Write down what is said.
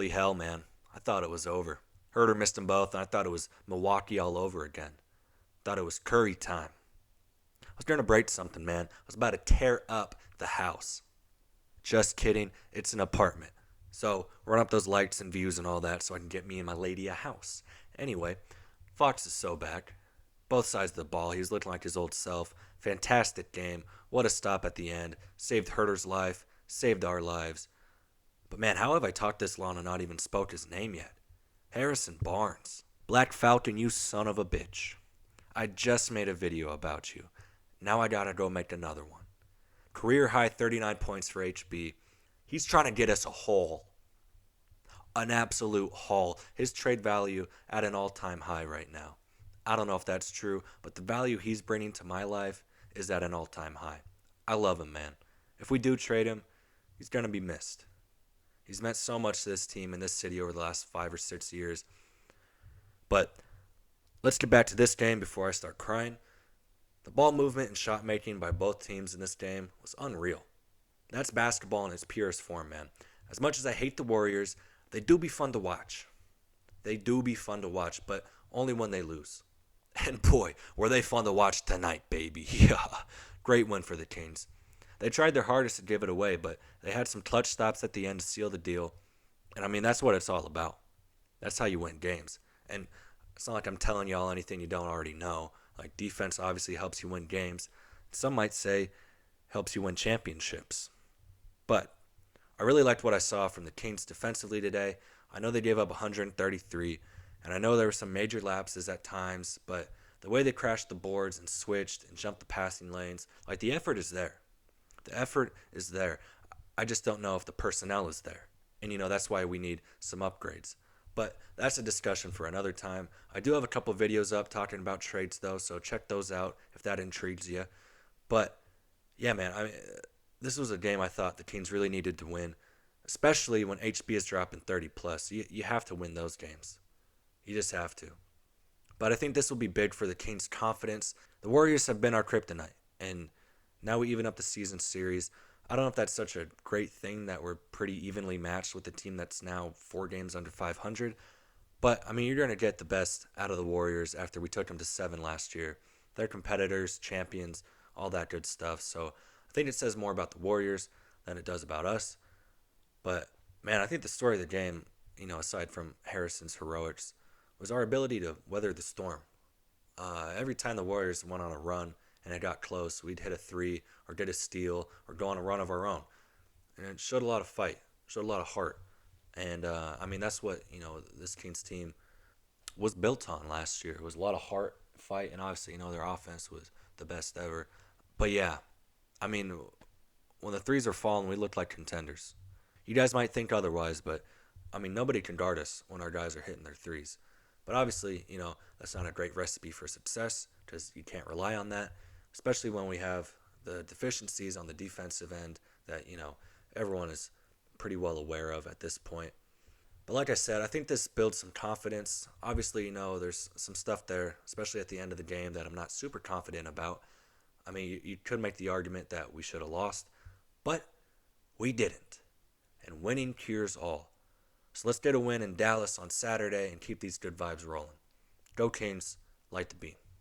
Holy hell, man. I thought it was over. Herder missed them both, and I thought it was Milwaukee all over again. Thought it was Curry time. I was going to break something, man. I was about to tear up the house. Just kidding. It's an apartment. So run up those likes and views and all that so I can get me and my lady a house. Anyway, Fox is so back. Both sides of the ball. He was looking like his old self. Fantastic game. What a stop at the end. Saved Herder's life. Saved our lives. But man, how have I talked this long and not even spoke his name yet? Harrison Barnes. Black Falcon, you son of a bitch. I just made a video about you. Now I gotta go make another one. Career high 39 points for HB. He's trying to get us a haul. An absolute haul. His trade value at an all-time high right now. I don't know if that's true, but the value he's bringing to my life is at an all-time high. I love him, man. If we do trade him, he's going to be missed. He's meant so much to this team and this city over the last 5 or 6 years. But let's get back to this game before I start crying. The ball movement and shot making by both teams in this game was unreal. That's basketball in its purest form, man. As much as I hate the Warriors, they do be fun to watch. They do be fun to watch, but only when they lose. And boy, were they fun to watch tonight, baby. Yeah, great win for the Kings. They tried their hardest to give it away, but they had some clutch stops at the end to seal the deal. And I mean, that's what it's all about. That's how you win games. And it's not like I'm telling y'all anything you don't already know. Like, defense obviously helps you win games. Some might say helps you win championships. But I really liked what I saw from the Kings defensively today. I know they gave up 133, and I know there were some major lapses at times, but the way they crashed the boards and switched and jumped the passing lanes, like, the effort is there. The effort is there. I just don't know if the personnel is there. And, that's why we need some upgrades. But that's a discussion for another time. I do have a couple videos up talking about trades, though, so check those out if that intrigues you. But, yeah, man, this was a game I thought the Kings really needed to win, especially when HB is dropping 30-plus. You have to win those games. You just have to. But I think this will be big for the Kings' confidence. The Warriors have been our kryptonite, and now we even up the season series. I don't know if that's such a great thing that we're pretty evenly matched with the team that's now 4 games under 500. But, I mean, you're going to get the best out of the Warriors after we took them to 7 last year. They're competitors, champions, all that good stuff. So I think it says more about the Warriors than it does about us. But, man, I think the story of the game, aside from Harrison's heroics, was our ability to weather the storm. Every time the Warriors went on a run and it got close, we'd hit a 3 or get a steal or go on a run of our own. And it showed a lot of fight, showed a lot of heart. And, that's what, this Kings team was built on last year. It was a lot of heart, fight, and obviously, their offense was the best ever. But, yeah, when the threes are falling, we looked like contenders. You guys might think otherwise, but, nobody can guard us when our guys are hitting their threes. But obviously, that's not a great recipe for success because you can't rely on that, especially when we have the deficiencies on the defensive end that, everyone is pretty well aware of at this point. But like I said, I think this builds some confidence. Obviously, there's some stuff there, especially at the end of the game, that I'm not super confident about. You could make the argument that we should have lost, but we didn't. And winning cures all. So let's get a win in Dallas on Saturday and keep these good vibes rolling. Go Kings, light the beam.